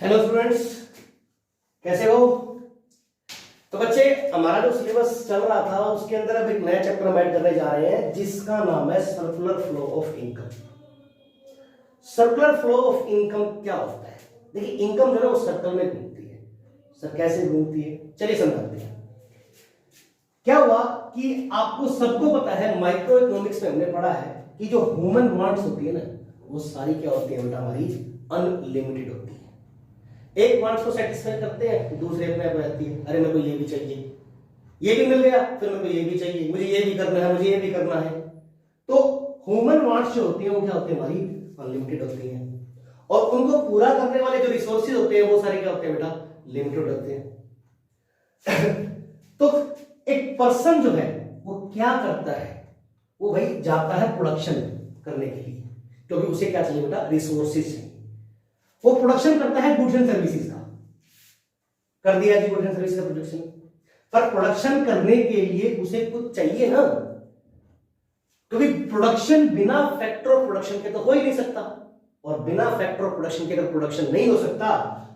Hello students, कैसे हो? तो बच्चे, हमारा जो सिलेबस चल रहा था उसके अंदर अब एक नया चैप्टर हम ऐड करने जा रहे हैं जिसका नाम है circular flow of income. Circular flow of income क्या होता है? देखिए, इनकम जो है वो सर्कल में घूमती है। सर कैसे घूमती है? चलिए समझाते हैं। क्या हुआ कि आपको सबको पता है, माइक्रो इकोनॉमिक्स में हमने पढ़ा है कि जो ह्यूमन वांट्स होती है ना, वो सारी क्या होती है बेटा? हमारी अनलिमिटेड होती है। एक वांट्स को सेटिस्फाई करते हैं, दूसरे अपने आप रहती है, अरे मेरे को ये भी चाहिए, ये भी मिल गया, फिर मेरे को ये भी चाहिए, मुझे ये भी करना है, मुझे ये भी करना है। तो ह्यूमन वांट्स जो होती है वो क्या होती है? हमारी अनलिमिटेड होती है। और उनको पूरा करने वाले जो रिसोर्सेज होते हैं वो सारे क्या होते हैं बेटा? लिमिटेड होते हैं। तो एक पर्सन जो है वो क्या करता है? वो भाई जाता है प्रोडक्शन करने के लिए, क्योंकि उसे क्या चाहिए बेटा? रिसोर्सेज चाहिए। वो प्रोडक्शन करता है गुड्स एंड सर्विसेज का। कर दिया जी गुड्स एंड सर्विस का प्रोडक्शन। पर प्रोडक्शन करने के लिए उसे कुछ चाहिए ना, क्योंकि प्रोडक्शन बिना फैक्टर ऑफ प्रोडक्शन के तो हो ही नहीं सकता। और बिना फैक्टर ऑफ प्रोडक्शन के अगर प्रोडक्शन नहीं हो सकता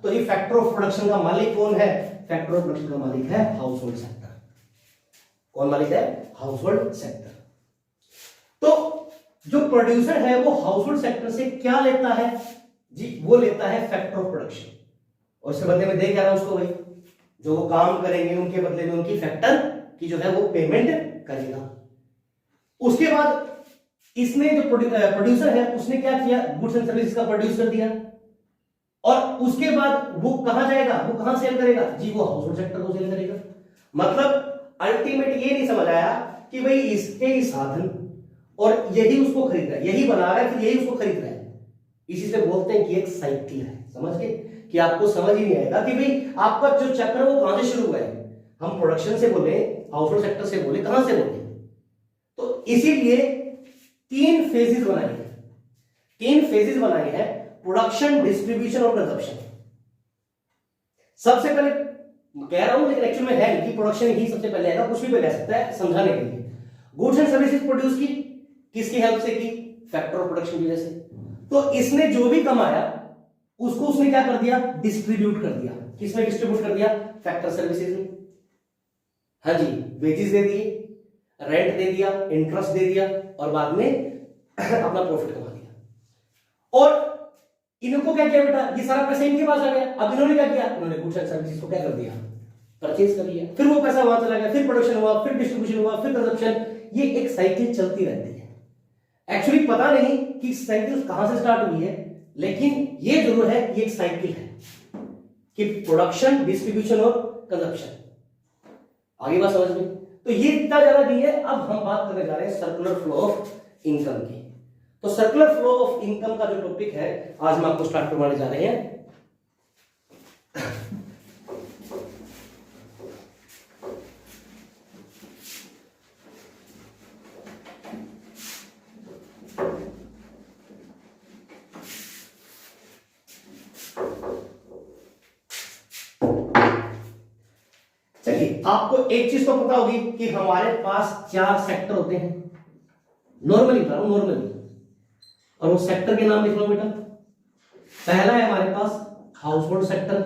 तो ये फैक्टर ऑफ प्रोडक्शन का मालिक कौन है? फैक्टर ऑफ प्रोडक्शन का मालिक है हाउस होल्ड सेक्टर। कौन मालिक है? House hold sector. तो जो प्रोड्यूसर है वो हाउस होल्ड सेक्टर से क्या लेता है जी? वो लेता है फैक्टर ऑफ प्रोडक्शन, और उसके बदले में दे क्या रहा है उसको? भाई जो वो काम करेंगे उनके बदले में उनकी फैक्टर की जो है वो पेमेंट करेगा। उसके बाद इसने जो प्रोड्यूसर है उसने क्या किया? गुड्स एंड सर्विस का प्रोड्यूस कर दिया, और उसके बाद वो कहां जाएगा? वो कहां सेल करेगा जी? वो हाउस होल्ड सेक्टर को सेल करेगा। मतलब अल्टीमेट ये नहीं समझ आया कि भाई इसके ही साधन और यही उसको खरीद रहा है, यही बना रहा है, फिर यही उसको खरीद रहा है। इसी से बोलते हैं कि एक साइकिल है। समझ गए? कि आपको समझ ही नहीं आएगा कि भाई आपका जो चक्र वो कहां से शुरू हुआ है। हम प्रोडक्शन से बोले, हाउस होल्ड सेक्टर से बोले, कहां से बोले? तो इसीलिए तीन फेजेस बनाए हैं। तीन फेजेस बनाए हैं: प्रोडक्शन, डिस्ट्रीब्यूशन और कंजप्शन। सबसे पहले कह रहा हूं, लेकिन एक्चुअल में है कि प्रोडक्शन ही सबसे पहले आएगा, कुछ भी पहले आ सकता है समझाने के लिए। गुड्स एंड सर्विसेज प्रोड्यूस की किसकी हेल्प से की? फैक्टर ऑफ प्रोडक्शन की वजह से। तो इसने जो भी कमाया उसको उसने क्या कर दिया? डिस्ट्रीब्यूट कर दिया। किसमें डिस्ट्रीब्यूट कर दिया? फैक्टर सर्विसेज में। हाँ जी, वेजेस दे दिए, रेंट दे दिया, इंटरेस्ट दे दिया, और बाद में अपना प्रॉफिट कमा लिया। और इनको क्या किया बेटा? ये सारा पैसा इनके पास आ गया। अब इन्होंने क्या किया? इन्होंने गुड्स एंड सर्विसेज को क्या कर दिया? परचेज कर लिया। फिर वो पैसा वहां चला गया, फिर प्रोडक्शन हुआ, फिर डिस्ट्रीब्यूशन हुआ, फिर कंजप्शन। ये एक साइकिल चलती रहती है। एक्चुअली पता नहीं कि साइकिल कहां से स्टार्ट हुई है, लेकिन ये जरूर है कि एक साइकिल है कि प्रोडक्शन, डिस्ट्रीब्यूशन और कंजप्शन। आगे बात समझ में? तो ये इतना ज्यादा नहीं है। अब हम बात करने जा रहे हैं सर्कुलर फ्लो ऑफ इनकम की। तो सर्कुलर फ्लो ऑफ इनकम का जो टॉपिक है आज हम आपको स्टार्ट करवाने जा रहे हैं। चलिए, आपको एक चीज तो पता होगी कि हमारे पास 4 सेक्टर होते हैं। नॉर्मली बता रहा हूं, नॉर्मली। और वो सेक्टर के नाम लिख लो बेटा। पहला है हमारे पास हाउस होल्ड सेक्टर,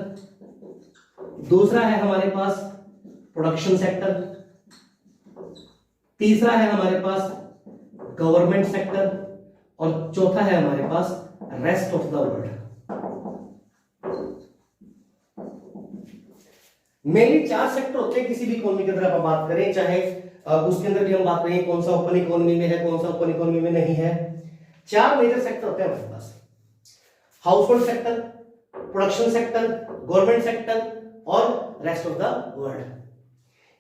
दूसरा है हमारे पास प्रोडक्शन सेक्टर, तीसरा है हमारे पास गवर्नमेंट सेक्टर, और चौथा है हमारे पास rest of the world. Mainly 4 sector होते हैं किसी भी इकोनॉमी के अंदर आप बात करें, चाहे उसके अंदर भी हम बात करें कौन सा ओपन इकोनॉमी में है, कौन सा ओपन इकोनॉमी में नहीं है। 4 मेजर सेक्टर होते हैं हमारे पास: household sector, production sector, government sector और रेस्ट ऑफ द वर्ल्ड।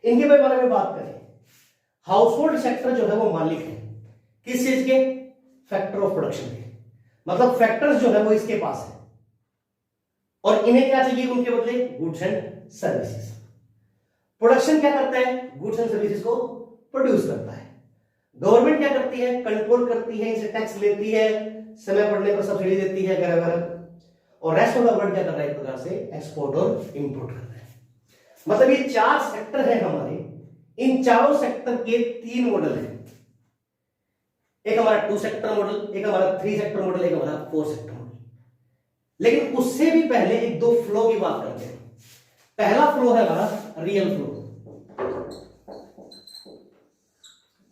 इनके बारे में बात करें, हाउस होल्ड सेक्टर जो है वो मालिक है किस चीज के? फैक्टर ऑफ प्रोडक्शन के। मतलब फैक्टर्स जो है वो इसके पास है, और इन्हें क्या चाहिए उनके बदले? Goods and services. प्रोडक्शन क्या करता है? गुड्स एंड सर्विसेज को प्रोड्यूस करता है। गवर्नमेंट क्या करती है? कंट्रोल करती है, इनसे टैक्स लेती है, समय पड़ने पर सब्सिडी देती है वगैरह वगैरह। और रेस्ट ऑफ द वर्ल्ड क्या कर रहा है? एक प्रकार से एक्सपोर्ट और इंपोर्ट कर रहा है। मतलब ये 4 सेक्टर है हमारे। इन चारों सेक्टर के 3 मॉडल हैं। एक हमारा 2 सेक्टर मॉडल, एक हमारा 3 सेक्टर मॉडल, एक हमारा 4 सेक्टर मॉडल। लेकिन उससे भी पहले एक दो फ्लो की बात करते हैं। पहला फ्लो है हमारा रियल फ्लो।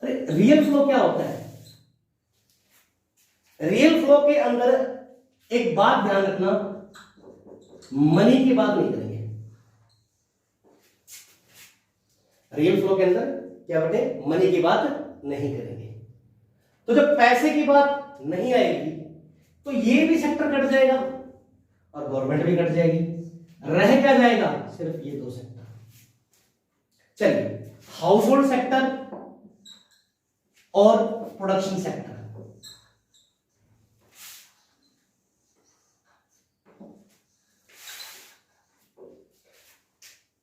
अरे रियल फ्लो क्या होता है? रियल फ्लो के अंदर एक बात ध्यान रखना, मनी की बात नहीं करेंगे। रियल फ्लो के अंदर क्या बेटे, मनी की बात नहीं करेंगे। तो जब पैसे की बात नहीं आएगी तो ये भी सेक्टर कट जाएगा और गवर्नमेंट भी कट जाएगी। रह क्या जाएगा? सिर्फ ये दो सेक्टर। चलिए, हाउस होल्ड सेक्टर और प्रोडक्शन सेक्टर।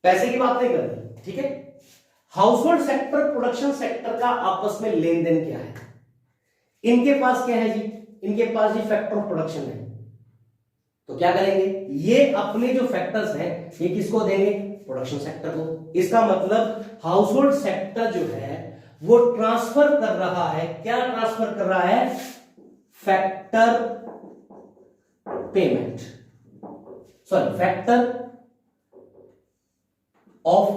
पैसे की बात नहीं कर रहे, ठीक है। House hold sector, production sector का आपस में लेन देन क्या है? इनके पास क्या है जी? इनके पास जी फैक्टर ऑफ प्रोडक्शन है। तो क्या करेंगे, ये अपने जो फैक्टर्स हैं ये किसको देंगे? प्रोडक्शन सेक्टर को। इसका मतलब हाउस होल्ड सेक्टर जो है वो ट्रांसफर कर रहा है, क्या ट्रांसफर कर रहा है? Factor payment, sorry factor of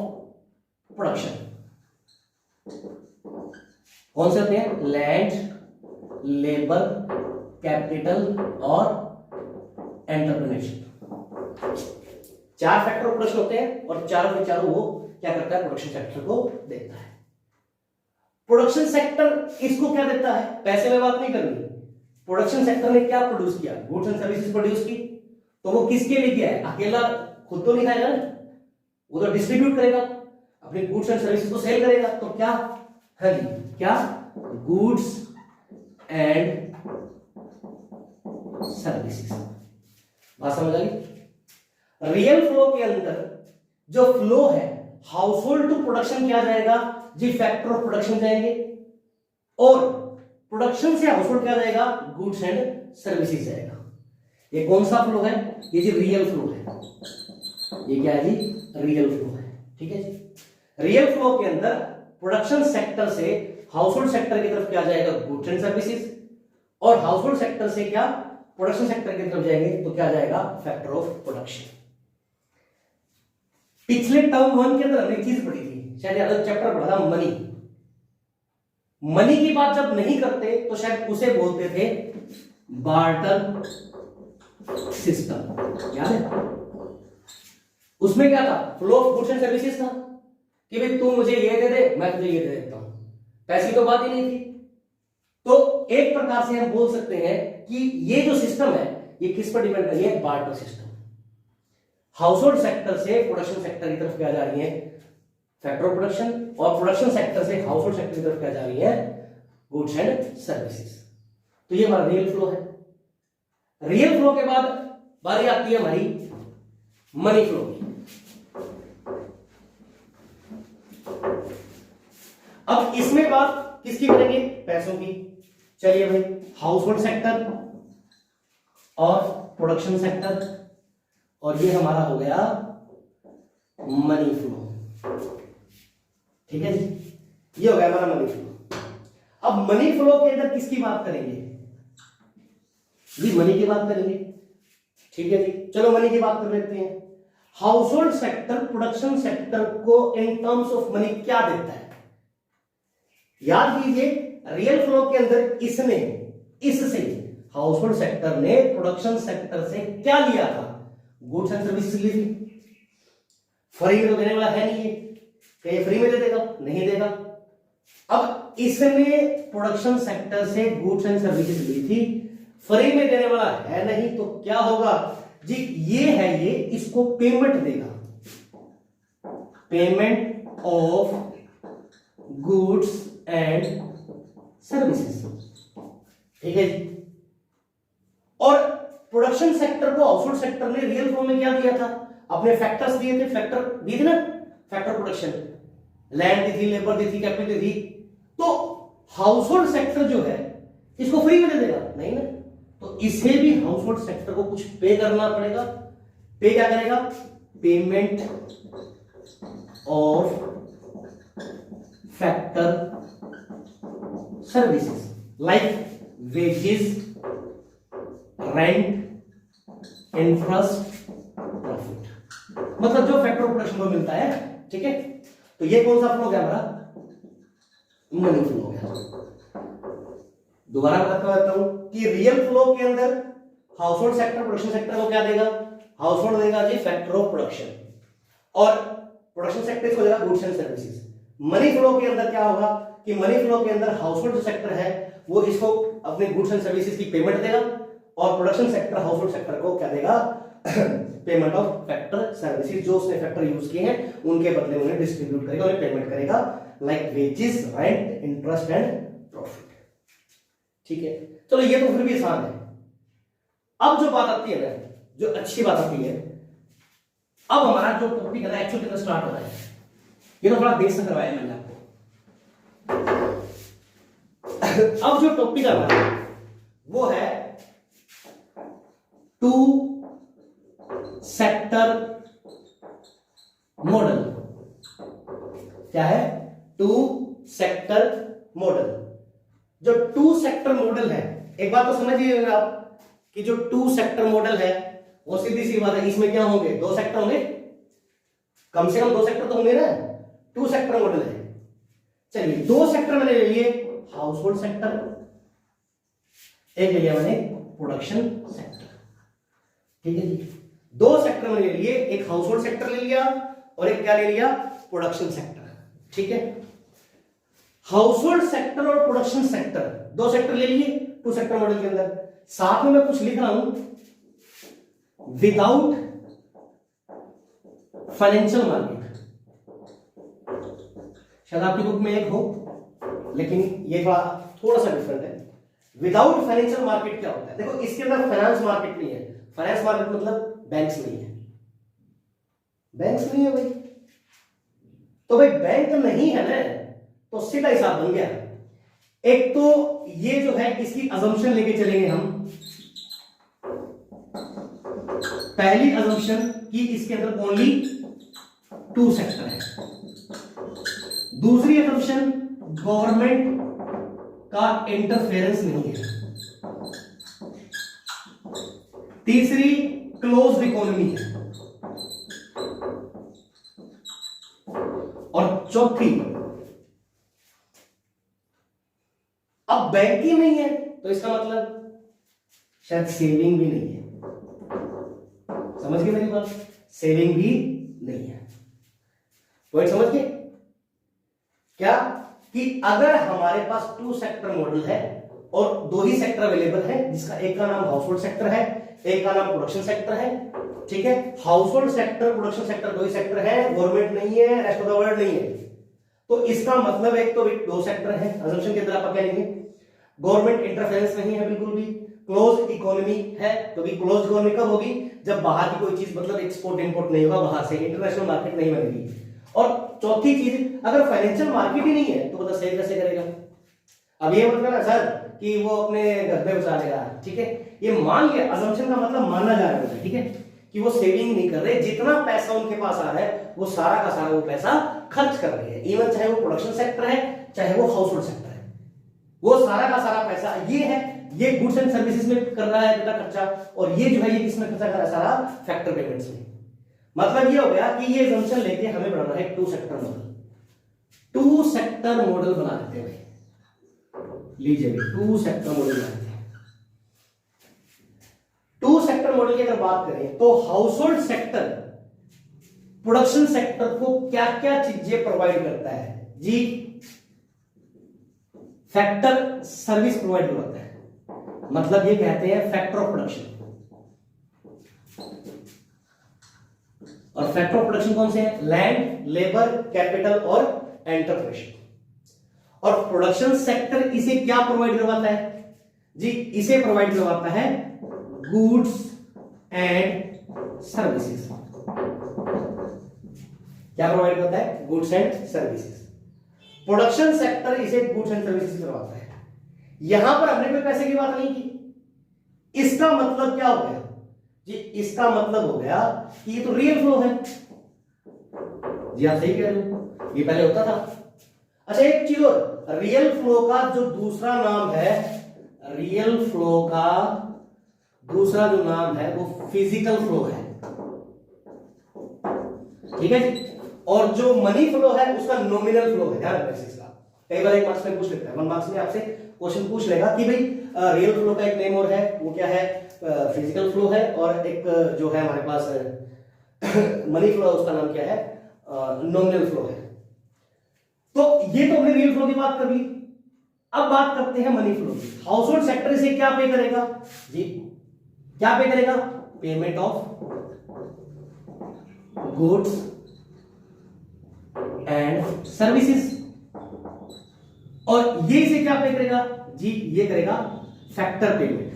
production. कौन से होते हैं? लैंड, लेबर, कैपिटल और एंटरप्रेन्योरशिप। चार फैक्टर ऑफ प्रोडक्शन होते हैं और चारों के चारों वो क्या करता है? प्रोडक्शन सेक्टर को देता है। प्रोडक्शन सेक्टर इसको क्या देता है? पैसे में बात नहीं करनी। प्रोडक्शन सेक्टर ने क्या प्रोड्यूस किया? गुड्स एंड सर्विसेज प्रोड्यूस की। तो वो किसके लिए किया है? अकेला खुद तो नहीं खाएगा ना, वो तो डिस्ट्रीब्यूट करेगा, अपने गुड्स एंड सर्विसेज को सेल करेगा। तो क्या है जी? क्या? Goods and services. बात समझ आ गई? रियल फ्लो के अंदर जो फ्लो है, हाउस होल्ड टू प्रोडक्शन क्या जाएगा जी? फैक्टर ऑफ प्रोडक्शन जाएंगे, और प्रोडक्शन से हाउस होल्ड क्या जाएगा? गुड्स एंड सर्विसेज जाएगा। ये कौन सा फ्लो है? ये जी रियल फ्लो है। ये क्या है जी? रियल फ्लो है, ठीक है जी। रियल फ्लो के अंदर प्रोडक्शन सेक्टर से हाउस होल्ड सेक्टर की तरफ क्या जाएगा? गुड्स एंड सर्विसेज, और हाउस होल्ड सेक्टर से क्या? प्रोडक्शन सेक्टर की तरफ जाएंगे तो क्या जाएगा? Factor of production. पिछले टर्म 1 के अंदर हमने चीज पढ़ी थी, शायद याद चैप्टर पढ़ा था, मनी। मनी की बात जब नहीं करते तो शायद उसे बोलते थे बार्टर सिस्टम, याद है? उसमें क्या था? Flow of goods and services था कि भाई तू मुझे ये दे दे, मैं तुझे ये दे देता हूं। पैसे की तो बात ही नहीं थी। तो एक प्रकार से हम बोल सकते हैं कि ये जो सिस्टम है ये किस पर डिपेंड कर रही है? Barter system. House hold sector से प्रोडक्शन सेक्टर की तरफ क्या जा रही है? फैक्टर ऑफ प्रोडक्शन, और प्रोडक्शन सेक्टर से हाउस होल्ड सेक्टर की तरफ क्या जा रही है? Goods and services. तो ये हमारा रियल फ्लो है। रियल फ्लो के बाद बारी आती है हमारी मनी फ्लो की। अब इसमें बात किसकी करेंगे? पैसों की। चलिए भाई, हाउस होल्ड सेक्टर और प्रोडक्शन सेक्टर, और ये हमारा हो गया मनी फ्लो, ठीक है जी। ये हो गया हमारा मनी फ्लो। अब मनी फ्लो के अंदर किसकी बात करेंगे जी? मनी की बात करेंगे, ठीक है जी। चलो मनी की बात कर लेते हैं। House hold sector production sector को इन टर्म्स ऑफ मनी क्या देता है? याद कीजिए, रियल फ्लो के अंदर इसने, इससे हाउस होल्ड सेक्टर ने प्रोडक्शन सेक्टर से क्या लिया था? गुड्स एंड सर्विसेज ली थी। फ्री में तो देने वाला है नहीं है, क्या फ्री में दे देगा? नहीं देगा। अब इसने प्रोडक्शन सेक्टर से गुड्स एंड सर्विसेज ली थी, फ्री में देने वाला है नहीं, तो क्या होगा जी? ये है, ये इसको पेमेंट देगा, payment of goods and services, ठीक है जी। और प्रोडक्शन सेक्टर को हाउस होल्ड सेक्टर ने रियल फ्लो में क्या दिया था? अपने फैक्टर्स दिए थे, फैक्टर दिए थे ना, फैक्टर प्रोडक्शन, लैंड दी थी, लेबर दी थी, कैपिटल दी थी। तो हाउस होल्ड सेक्टर जो है इसको फ्री में दे देगा? नहीं ना। तो इसे भी हाउस होल्ड सेक्टर को कुछ पे करना पड़ेगा। पे क्या करेगा? Payment of factor services like wages, rent, interest profit, मतलब जो फैक्टर ऑफ प्रोडक्शन को मिलता है, ठीक है। तो ये कौन सा फ्लो गया हमारा, मनी फ्लो हो गया। दोबारा बताता हूं कि रियल फ्लो के अंदर house hold sector production sector को क्या देगा, हाउस होल्ड देगा जी फैक्टर ऑफ प्रोडक्शन, और प्रोडक्शन सेक्टर को देगा goods and services. Money flow के अंदर क्या होगा कि मनी फ्लो के अंदर हाउस होल्ड सेक्टर है वो इसको अपने गुड्स एंड सर्विसेज की पेमेंट देगा, और production sector house hold sector को क्या देगा, पेमेंट ऑफ फैक्टर सर्विसेज, जो उसने फैक्टर यूज किए हैं उनके बदले उन्हें डिस्ट्रीब्यूट करेगा, उन्हें पेमेंट करेगा, like wages, rent, interest and profit. ठीक है, चलो ये तो फिर भी आसान है। अब जो बात आती है ना, जो अच्छी बात आती है, अब हमारा जो टॉपिक है ना एक्चुअली कितना स्टार्ट हो रहा है, ये तो थोड़ा देर से करवाया मैंने आपको। अब जो टॉपिक हमारा वो है टू सेक्टर मॉडल। क्या है, टू सेक्टर मॉडल। जो टू सेक्टर मॉडल है, एक बात तो समझिएगा आप कि जो टू सेक्टर मॉडल है वो सीधी सी बात है, इसमें क्या होंगे, दो सेक्टर होंगे, कम से कम दो सेक्टर तो होंगे ना, टू सेक्टर मॉडल है। चलिए दो सेक्टर मैंने ले लिए, हाउस होल्ड सेक्टर, एक ले लिया मैंने प्रोडक्शन सेक्टर। ठीक है जी, दो सेक्टर मैंने ले लिए, एक हाउस होल्ड सेक्टर ले लिया और एक क्या ले लिया, प्रोडक्शन सेक्टर। ठीक है, हाउस होल्ड सेक्टर और प्रोडक्शन सेक्टर, दो सेक्टर ले लिए टू सेक्टर मॉडल के अंदर। साथ में मैं कुछ लिख रहा हूं, विदाउट फाइनेंशियल मार्केट। शायद आपकी बुक में एक हो, लेकिन ये थोड़ा सा डिफरेंट है। विदाउट फाइनेंशियल मार्केट क्या होता है, देखो इसके अंदर फाइनेंस मार्केट नहीं है। फाइनेंस मार्केट मतलब बैंक्स नहीं है, बैंक्स नहीं है भाई। तो भाई बैंक नहीं है ना, तो सीधा हिसाब बन गया। एक तो ये जो है इसकी अजम्पशन लेके चलेंगे हम। पहली अजम्पशन कि इसके अंदर ओनली टू सेक्टर है। दूसरी अजम्पशन गवर्नमेंट का इंटरफेरेंस नहीं है। तीसरी क्लोज्ड इकोनॉमी है। और चौथी, अब बैंकिंग नहीं है तो इसका मतलब शायद सेविंग भी नहीं है। समझ गए मेरी बात, सेविंग भी नहीं है। पॉइंट समझ गए क्या, कि अगर हमारे पास टू सेक्टर मॉडल है और दो ही सेक्टर अवेलेबल है, जिसका एक का नाम हाउस होल्ड सेक्टर है, एक का नाम प्रोडक्शन सेक्टर है। ठीक है, house hold sector production sector दो ही सेक्टर है, गवर्नमेंट नहीं है, रेस्ट ऑफ द वर्ल्ड नहीं है। तो इसका मतलब एक तो दो सेक्टर है, अजम्पशन के अंदर आप क्या लेंगे, गवर्नमेंट इंटरफेरेंस नहीं है बिल्कुल भी, क्लोज इकोनॉमी है, क्योंकि क्लोज इकोनॉमी कब होगी, जब बाहर की कोई चीज मतलब एक्सपोर्ट इंपोर्ट नहीं होगा, बाहर से इंटरनेशनल मार्केट नहीं बनेगी। और चौथी चीज, अगर फाइनेंशियल मार्केट ही नहीं है तो बता सेव कैसे करेगा। अब ये मत करना सर कि वो अपने घर पे बचा लेगा। ठीक है, ये मान लिया, अजम्पशन का मतलब मानना जा रहा है, ठीक है, कि वो सेविंग नहीं कर रहे, जितना पैसा उनके पास आ रहा है वो सारा का सारा वो पैसा खर्च कर रहे हैं। इवन चाहे वो प्रोडक्शन सेक्टर है चाहे वो हाउस होल्ड सेक्टर है, वो सारा का सारा पैसा ये है, ये गुड्स एंड सर्विसेज में कर रहा है बेटा खर्चा, और ये जो है ये किसमें खर्चा कर रहा है, सारा फैक्टर पेमेंट्स में। मतलब ये हो गया कि ये अजम्पशन लेके हमें बनाना है two sector model. Two sector model बना देते हैं, लीजिए टू सेक्टर मॉडल बनाते हैं। टू सेक्टर मॉडल की अगर बात करें तो house hold sector production sector को क्या क्या चीजें प्रोवाइड करता है जी, फैक्टर सर्विस प्रोवाइड करता है, मतलब ये कहते हैं फैक्टर ऑफ प्रोडक्शन। और फैक्टर ऑफ प्रोडक्शन कौन से हैं, लैंड, लेबर, कैपिटल और एंटरप्रेन्योरशिप। और प्रोडक्शन सेक्टर इसे क्या प्रोवाइड करवाता है जी, इसे प्रोवाइड करवाता है गुड्स एंड सर्विसेज। क्या प्रोवाइड करता है, goods and services. Production sector इसे गुड्स एंड सर्विसेज करवाता है। यहां पर हमने कोई पैसे की बात नहीं की। इसका मतलब क्या हो गया जी, इसका मतलब हो गया कि ये तो रियल फ्लो है जी, आप सही कह रहे हो, ये पहले होता था। अच्छा एक चीज और, रियल फ्लो का जो दूसरा नाम है, रियल फ्लो का दूसरा जो नाम है वो फिजिकल फ्लो है, ठीक है जी। और जो मनी फ्लो है उसका नॉमिनल फ्लो है, ध्यान रखना इसका। कई बार एक मार्क्स में पूछ लेता है, 1 मार्क्स में आपसे क्वेश्चन पूछ लेगा कि भाई रियल फ्लो का एक नेम और है, वो क्या है, फिजिकल फ्लो है, और एक जो है हमारे पास मनी फ्लो उसका नाम क्या है, नॉमिनल फ्लो है। तो ये तो हमने रियल फ्लो की बात कर ली। अब बात करते हैं मनी फ्लो की। हाउस होल्ड सेक्टर इसे क्या पे करेगा जी, क्या पे करेगा, payment of goods and services. और ये इसे क्या पे करेगा जी, ये करेगा फैक्टर पेमेंट।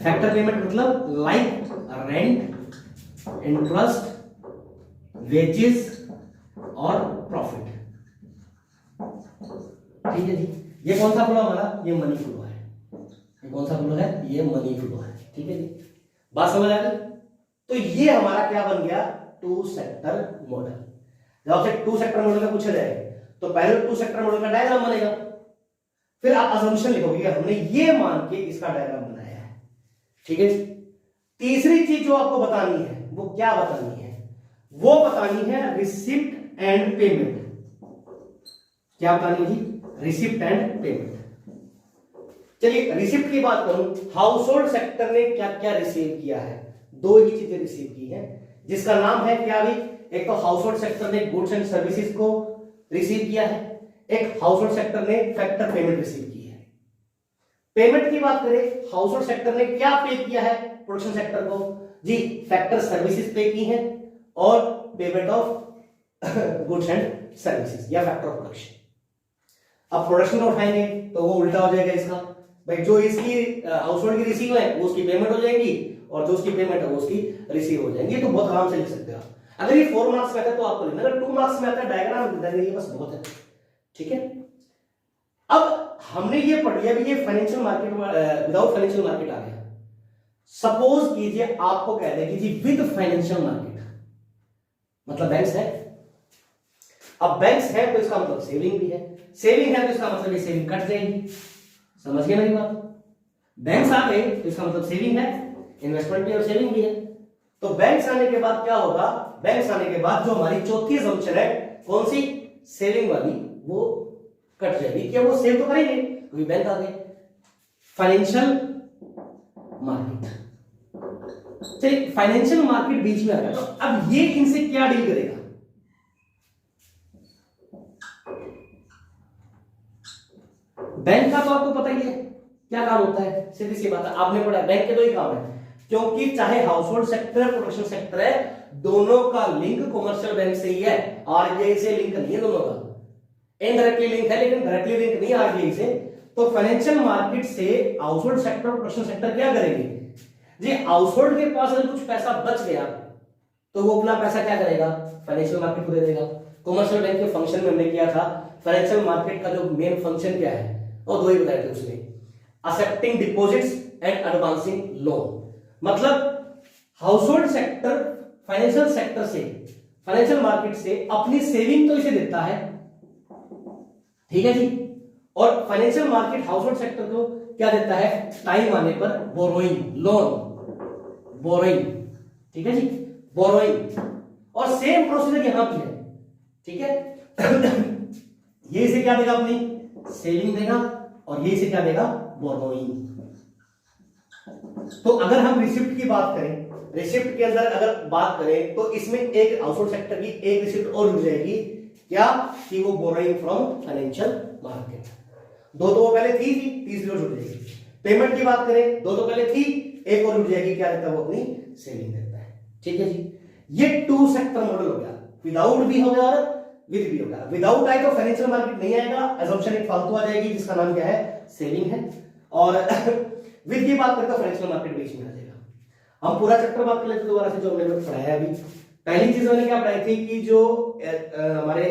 फैक्टर पेमेंट मतलब लाइक रेंट, इंटरेस्ट, वेजेस और प्रॉफिट, ठीक है जी। ये कौन सा फ्लो हमारा, ये मनी फ्लो है। ये कौन सा फ्लो है, ये मनी फ्लो है, ठीक है जी। बात समझ आ गई। तो ये हमारा क्या बन गया, टू सेक्टर मॉडल। जब आपसे टू सेक्टर मॉडल का पूछा जाए तो पहले टू सेक्टर मॉडल का डायग्राम बनेगा, फिर आप अजम्पशन लिखोगे हमने ये मान के इसका डायग्राम बनाया है, ठीक है। तीसरी चीज जो आपको बतानी है वो क्या बतानी है, वो बतानी है रिसिप्ट एंड पेमेंट। क्या बतानी है जी, रिसिप्ट एंड पेमेंट। चलिए रिसिप्ट की बात करूं, हाउस होल्ड सेक्टर ने क्या क्या रिसीव किया है, दो ही चीजें रिसीव की है, जिसका नाम है क्या भी, एक तो हाउस होल्ड सेक्टर ने गुड्स एंड सर्विसेज को रिसीव किया है, एक हाउस होल्ड सेक्टर ने फैक्टर पेमेंट रिसीव की है। पेमेंट की बात करें, हाउस होल्ड सेक्टर ने क्या पे किया है प्रोडक्शन सेक्टर को जी, फैक्टर सर्विसेज पे की है और payment of goods and services या फैक्टर ऑफ प्रोडक्शन। अब प्रोडक्शन को उठाएंगे तो वो उल्टा हो जाएगा इसका, भाई जो इसकी हाउस होल्ड की रिसीव है वो उसकी पेमेंट हो जाएगी और जो उसकी पेमेंट है वो उसकी रिसीव हो जाएंगी। तो बहुत आराम से लिख सकते हो आप। अगर ये 4 मार्क्स में आता है तो आपको लिखना, अगर 2 मार्क्स में आता है डायग्राम ये बस बहुत है, ठीक है। अब हमने ये पढ़ लिया भी, ये financial market without financial market आ गया। सपोज कीजिए आपको कह दे कि जी विद फाइनेंशियल मार्केट, मतलब बैंक्स है। अब बैंक्स है तो इसका मतलब सेविंग भी है, सेविंग है तो इसका मतलब ये सेविंग कट जाएगी, समझ गए मेरी बात। बैंक्स आ गए तो इसका मतलब सेविंग है, इन्वेस्टमेंट भी और सेविंग भी है। तो बैंक्स आने के बाद क्या होगा, बैंक्स आने के बाद जो हमारी चौथी असम्पशन है कौन सी, सेविंग वाली, वो कट जाएगी। क्या वो सेव तो करेंगे क्योंकि बैंक आ गए। फाइनेंशियल मार्केट, चलिए फाइनेंशियल मार्केट बीच में आ गया, तो अब ये इनसे क्या डील करेगा, बैंक का तो आपको पता ही है क्या काम होता है, सीधी सी बात है, आपने पढ़ा बैंक के दो ही काम है। क्योंकि चाहे house hold sector production sector है, दोनों का लिंक कॉमर्शियल बैंक से ही है, आरबीआई से लिंक नहीं है दोनों का। इनडायरेक्टली लिंक है लेकिन डायरेक्टली लिंक नहीं है आरबीआई से। तो फाइनेंशियल मार्केट से house hold sector production sector क्या करेंगे जी, हाउस होल्ड के पास अगर कुछ पैसा बच गया तो वो अपना पैसा क्या करेगा, फाइनेंशियल मार्केट को दे देगा। कॉमर्शियल बैंक के फंक्शन में हमने किया था, फाइनेंशियल मार्केट का जो मेन फंक्शन क्या है वो दो ही बताए थे उसमें, accepting deposits and advancing loan. मतलब household sector financial sector से, फाइनेंशियल मार्केट से अपनी सेविंग तो इसे देता है, ठीक है जी, और financial market house hold sector को क्या देता है, टाइम आने पर बोरोइंग, लोन, बोरोइंग, ठीक है जी, बोरोइंग। और सेम प्रोसीजर यहां भी है, ठीक है। ये इसे क्या देगा, अपनी सेविंग देगा, और ये इसे क्या देगा, बोरोइंग। तो अगर हम रिसिप्ट की बात करें, रिसिप्ट के अंदर अगर बात करें तो इसमें एक हाउस होल्ड सेक्टर की एक रिसिप्ट और जुड़ जाएगी, क्या कि वो बोरोइंग फ्रॉम फाइनेंशियल मार्केट। दो तो वो पहले थी, तीसरी और जुड़ जाएगी। पेमेंट की बात करें, दो तो पहले थी, एक और जुड़ जाएगी, क्या देता है वो, अपनी सेविंग देता है, ठीक है जी। ये टू सेक्टर मॉडल हो गया, विदाउट भी हो गया और विद भी हो गया। विदाउट आए तो फाइनेंशियल मार्केट नहीं आएगा, असम्पशन एक फालतू आ जाएगी जिसका नाम क्या है, सेविंग है। और विद की बात करते तो फाइनेंशियल मार्केट बीच में आ जाएगा। हम पूरा चैप्टर बात कर लेते दोबारा से, जो हमने पढ़ाया अभी। पहली चीज मैंने क्या पढ़ाई थी कि जो हमारे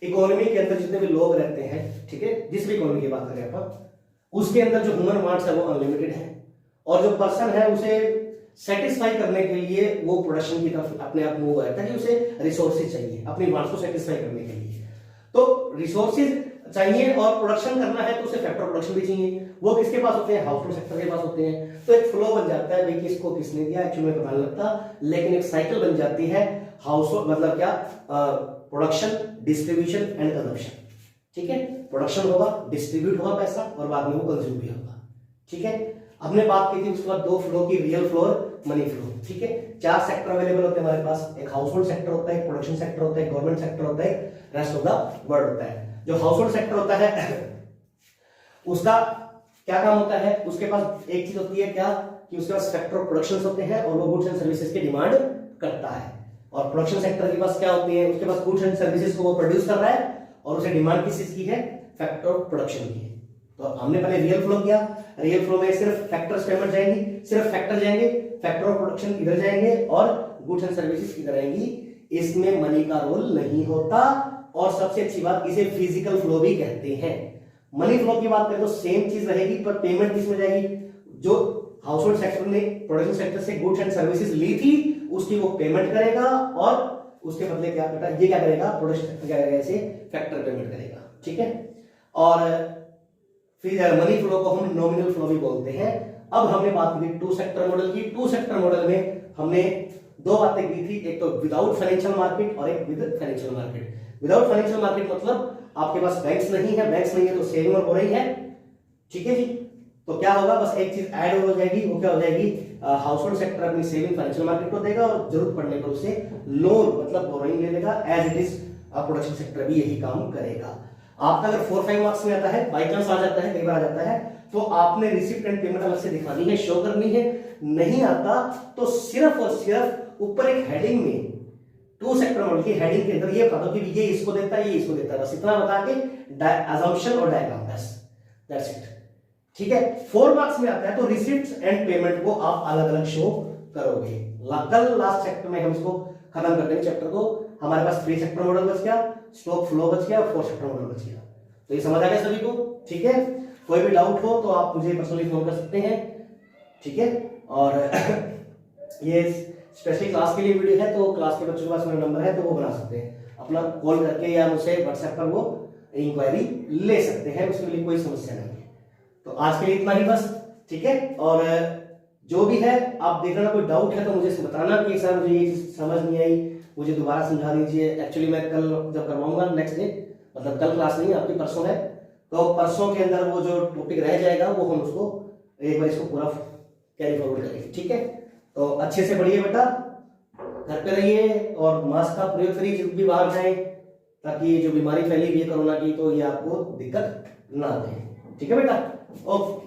इकोनॉमी के अंदर जितने भी लोग रहते हैं, ठीक है, जिस भी इकोनॉमी की बात करें अपन, उसके अंदर जो ह्यूमन वांट्स है वो अनलिमिटेड है, और जो पर्सन है उसे सेटिस्फाई करने के लिए वो प्रोडक्शन की तरफ अपने आप मूव है, ताकि उसे रिसोर्सेज चाहिए अपनी वांट्स को सेटिस्फाई करने के लिए। तो रिसोर्सेज चाहिए और प्रोडक्शन करना है तो उसे फैक्टर प्रोडक्शन भी चाहिए। वो किसके पास होते हैं? हाउस होल्ड सेक्टर के पास होते हैं। तो एक फ्लो बन जाता है, भाई किसको किसने दिया एक्चुअली में पता नहीं लगता, लेकिन एक साइकिल बन जाती है हाउस होल्ड मतलब क्या, प्रोडक्शन, डिस्ट्रीब्यूशन एंड कंजम्पशन। ठीक है, प्रोडक्शन होगा, डिस्ट्रीब्यूट होगा पैसा और बाद में वो कंज्यूम भी होगा। ठीक है, हमने बात की थी उसके बाद दो फ्लो की, रियल फ्लो और मनी फ्लो। ठीक है, चार सेक्टर अवेलेबल होते हैं हमारे पास, एक हाउस होल्ड सेक्टर होता है, एक प्रोडक्शन सेक्टर होता है, गवर्नमेंट सेक्टर होता है, रेस्ट ऑफ द वर्ल्ड होता है। जो हाउस होल्ड सेक्टर होता है उसका क्या काम होता है? उसके पास एक चीज होती है क्या, कि उसके पास सेक्टर ऑफ प्रोडक्शन होते हैं और वो गुड्स एंड सर्विसेज की डिमांड करता है। और प्रोडक्शन सेक्टर के पास क्या होती है? उसके पास गुड्स एंड सर्विसेज को वो प्रोड्यूस कर रहा है और उसे डिमांड किस चीज की है? फैक्टर ऑफ प्रोडक्शन की है। तो हमने पहले रियल फ्लो किया, रियल फ्लो में सिर्फ फैक्टर्स पेमेंट जाएंगी, सिर्फ फैक्टर जाएंगे, फैक्टर ऑफ प्रोडक्शन इधर जाएंगे और गुड्स एंड सर्विसेज इधर आएंगी। इसमें मनी का रोल नहीं होता और सबसे अच्छी बात, इसे फिजिकल फ्लो भी कहते हैं। मनी फ्लो की बात करें तो सेम चीज रहेगी, पर पेमेंट किसमें जाएगी? जो हाउस होल्ड सेक्टर ने प्रोडक्शन सेक्टर से गुड्स एंड सर्विसेज ली थी उसकी वो पेमेंट करेगा और उसके बदले क्या बेटा, ये क्या करेगा? प्रोडक्शन सेक्टर क्या करेगा? इसे फैक्टर पेमेंट करेगा। ठीक है, और फिर मनी फ्लो को हम नॉमिनल फ्लो भी बोलते हैं। अब हमने बात की टू सेक्टर मॉडल की। टू सेक्टर मॉडल में हमने दो बातें की थी, एक तो विदाउट फाइनेंशियल मार्केट और एक with financial market. Without financial market मतलब आपके पास बैंक्स नहीं है, बैंक्स नहीं है तो सेविंग और बोरिंग है। ठीक है जी, तो क्या होगा? बस एक चीज ऐड हो जाएगी, वो क्या हो जाएगी? हाउस होल्ड सेक्टर अपनी सेविंग फाइनेंशियल मार्केट को देगा और जरूरत पड़ने पर उसे लोन मतलब बोरिंग ले लेगा। As it is production sector भी यही काम करेगा। आपका अगर 4-5 मार्क्स में आता है, बाई चांस आ जाता है, कई बार आ जाता है, तो आपने रिसिप्ट एंड पेमेंट अलग से दिखानी है, शो करनी है। नहीं आता तो सिर्फ और सिर्फ ऊपर एक हेडिंग में, टू सेक्टर मॉडल की हेडिंग के अंदर ये बता दो कि ये इसको देता है, ये इसको देता है, बस इतना बता के अजम्पशन और डायग्राम, बस दैट्स इट। ठीक है, 4 मार्क्स में आता है तो रिसिप्ट एंड पेमेंट को आप अलग अलग शो करोगे। कल लास्ट चैप्टर में हम इसको खत्म कर देंगे चैप्टर को। हमारे पास 3 सेक्टर मॉडल बच गया, स्टॉक फ्लो बच गया और 4 सेक्टर मॉडल बच गया। तो ये समझ आ गया सभी को? ठीक है, कोई भी डाउट हो तो आप मुझे पर्सनली फोन कर सकते हैं। ठीक है, और ये स्पेशली क्लास के लिए वीडियो है, तो क्लास के बच्चों के पास मेरा नंबर है तो वो बना सकते हैं, अपना कॉल करके या मुझसे व्हाट्सएप पर वो इंक्वायरी ले सकते हैं, उसके लिए कोई समस्या नहीं है। तो आज के लिए इतना ही बस। ठीक है, और जो भी है आप देखना, कोई डाउट है तो मुझे बताना कि सर मुझे ये चीज समझ नहीं आई, मुझे दोबारा समझा दीजिए। एक्चुअली मैं कल जब करवाऊंगा नेक्स्ट डे, मतलब कल क्लास नहीं आपकी परसों है, तो परसों के अंदर वो जो टॉपिक रह जाएगा वो हम उसको एक बार इसको पूरा कैरी फॉरवर्ड करेंगे। ठीक है, तो अच्छे से पढ़िए बेटा, घर पे रहिए और मास्क का प्रयोग करिए जब भी बाहर जाए, ताकि जो बीमारी फैली हुई है कोरोना की तो ये आपको दिक्कत ना दे। ठीक है बेटा, ओके।